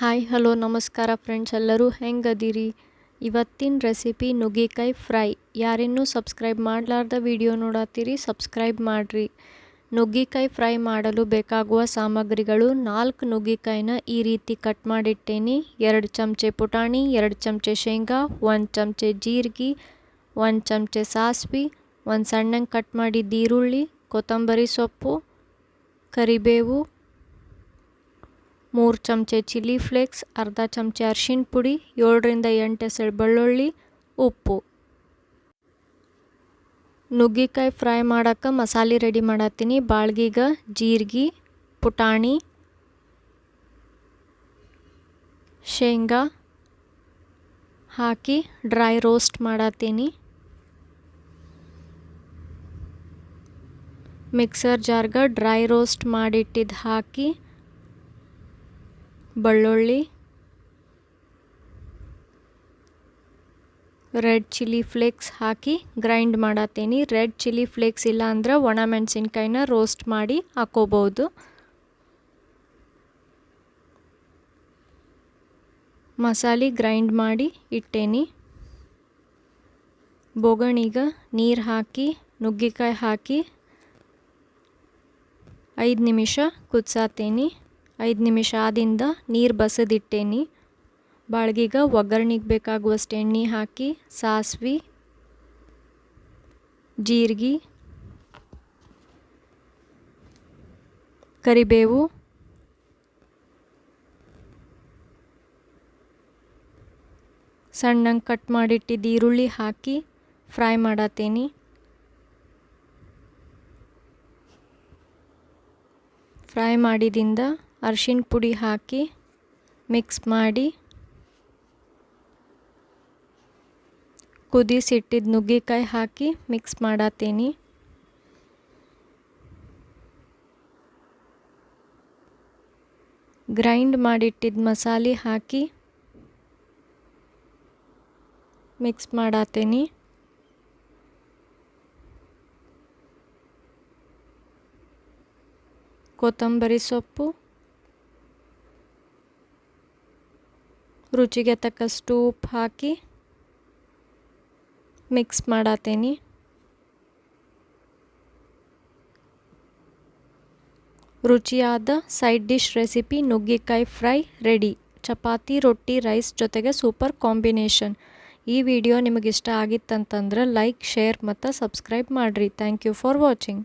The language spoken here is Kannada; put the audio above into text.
ಹಾಯ್ ಹಲೋ ನಮಸ್ಕಾರ ಫ್ರೆಂಡ್ಸ್, ಎಲ್ಲರೂ ಹೆಂಗದಿರಿ? ಇವತ್ತಿನ ರೆಸಿಪಿ ನುಗ್ಗಿಕಾಯಿ ಫ್ರೈ. ಯಾರಿನ್ನೂ ಸಬ್ಸ್ಕ್ರೈಬ್ ಮಾಡಲಾರ್ದ ವಿಡಿಯೋ ನೋಡತ್ತೀರಿ, ಸಬ್ಸ್ಕ್ರೈಬ್ ಮಾಡಿರಿ. ನುಗ್ಗಿಕಾಯಿ ಫ್ರೈ ಮಾಡಲು ಬೇಕಾಗುವ ಸಾಮಗ್ರಿಗಳು: 4 ನುಗ್ಗಿಕಾಯಿನ ಈ ರೀತಿ ಕಟ್ ಮಾಡಿಟ್ಟೇನಿ, 2 ಚಮಚೆ ಪುಟಾಣಿ, 2 ಚಮಚೆ ಶೇಂಗಾ, 1 ಚಮಚೆ ಜೀರಿಗೆ, 1 ಚಮಚೆ ಸಾಸಿವೆ, 1 ಸಣ್ಣಗೆ ಕಟ್ ಮಾಡಿದ ಈರುಳ್ಳಿ, ಕೊತ್ತಂಬರಿ ಸೊಪ್ಪು, ಕರಿಬೇವು, 3 ಚಮಚೆ ಚಿಲ್ಲಿ ಫ್ಲೇಕ್ಸ್, ಅರ್ಧ ಚಮಚೆ ಅರಿಶಿನ ಪುಡಿ, 7ರಿಂದ 8 ಎಸಳು ಬೆಳ್ಳುಳ್ಳಿ, ಉಪ್ಪು. ನುಗ್ಗಿಕಾಯಿ ಫ್ರೈ ಮಾಡೋಕ್ಕೆ ಮಸಾಲೆ ರೆಡಿ ಮಾಡತ್ತೀನಿ. ಬಾಳ್ಗಿಗೆ ಜೀರಿಗೆ, ಪುಟಾಣಿ, ಶೇಂಗಾ ಹಾಕಿ ಡ್ರೈ ರೋಸ್ಟ್ ಮಾಡತ್ತೀನಿ. ಮಿಕ್ಸರ್ ಜಾರ್ಗೆ ಡ್ರೈ ರೋಸ್ಟ್ ಮಾಡಿಟ್ಟಿದ್ದು ಹಾಕಿ ಬೆಳ್ಳುಳ್ಳಿ, ರೆಡ್ ಚಿಲ್ಲಿ ಫ್ಲೇಕ್ಸ್ ಹಾಕಿ ಗ್ರೈಂಡ್ ಮಾಡತ್ತೀನಿ. ರೆಡ್ ಚಿಲ್ಲಿ ಫ್ಲೇಕ್ಸ್ ಇಲ್ಲ ಅಂದ್ರೆ ಒಣ ಮೆಣಸಿನ್ಕಾಯಿನ ರೋಸ್ಟ್ ಮಾಡಿ ಹಾಕೋಬೋದು. ಮಸಾಲೆ ಗ್ರೈಂಡ್ ಮಾಡಿ ಇಟ್ಟೇನಿ. ಬೋಗಣಿಗೆ ನೀರು ಹಾಕಿ ನುಗ್ಗಿಕಾಯಿ ಹಾಕಿ 5 ನಿಮಿಷ ಕುದಿಸಾತೇನಿ. 5 ನಿಮಿಷ ಆದಿಂದ ನೀರು ಬಸದಿಟ್ಟೇನಿ. ಬಾಳ್ಗಿಗೆ ಒಗ್ಗರಣೆಗೆ ಬೇಕಾಗುವಷ್ಟು ಎಣ್ಣೆ ಹಾಕಿ ಸಾಸಿವೆ, ಜೀರಿಗೆ, ಕರಿಬೇವು, ಸಣ್ಣಗೆ ಕಟ್ ಮಾಡಿಟ್ಟಿದ್ದ ಈರುಳ್ಳಿ ಹಾಕಿ ಫ್ರೈ ಮಾಡತ್ತೇನಿ. ಫ್ರೈ ಮಾಡಿದಿಂದ ಅರಿಶಿನ ಪುಡಿ ಹಾಕಿ ಮಿಕ್ಸ್ ಮಾಡಿ ಕುದಿಸಿಟ್ಟಿದ್ದ ನುಗ್ಗಿಕಾಯಿ ಹಾಕಿ ಮಿಕ್ಸ್ ಮಾಡತ್ತೇನಿ. ಗ್ರೈಂಡ್ ಮಾಡಿಟ್ಟಿದ್ದ ಮಸಾಲೆ ಹಾಕಿ ಮಿಕ್ಸ್ ಮಾಡತ್ತೇನಿ. ಕೊತ್ತಂಬರಿ ಸೊಪ್ಪು, ರುಚಿಗೆ ತಕ್ಕಷ್ಟು ಉಪ್ಪು ಹಾಕಿ ಮಿಕ್ಸ್ ಮಾಡತ್ತೇನಿ. ರುಚಿಯಾದ ಸೈಡ್ ಡಿಶ್ ರೆಸಿಪಿ ನುಗ್ಗಿಕಾಯಿ ಫ್ರೈ ರೆಡಿ. ಚಪಾತಿ, ರೊಟ್ಟಿ, ರೈಸ್ ಜೊತೆಗೆ ಸೂಪರ್ ಕಾಂಬಿನೇಷನ್. ಈ ವಿಡಿಯೋ ನಿಮಗಿಷ್ಟ ಆಗಿತ್ತಂತಂದ್ರೆ ಲೈಕ್, ಶೇರ್ ಮತ್ತು ಸಬ್ಸ್ಕ್ರೈಬ್ ಮಾಡಿರಿ. Thank you for watching.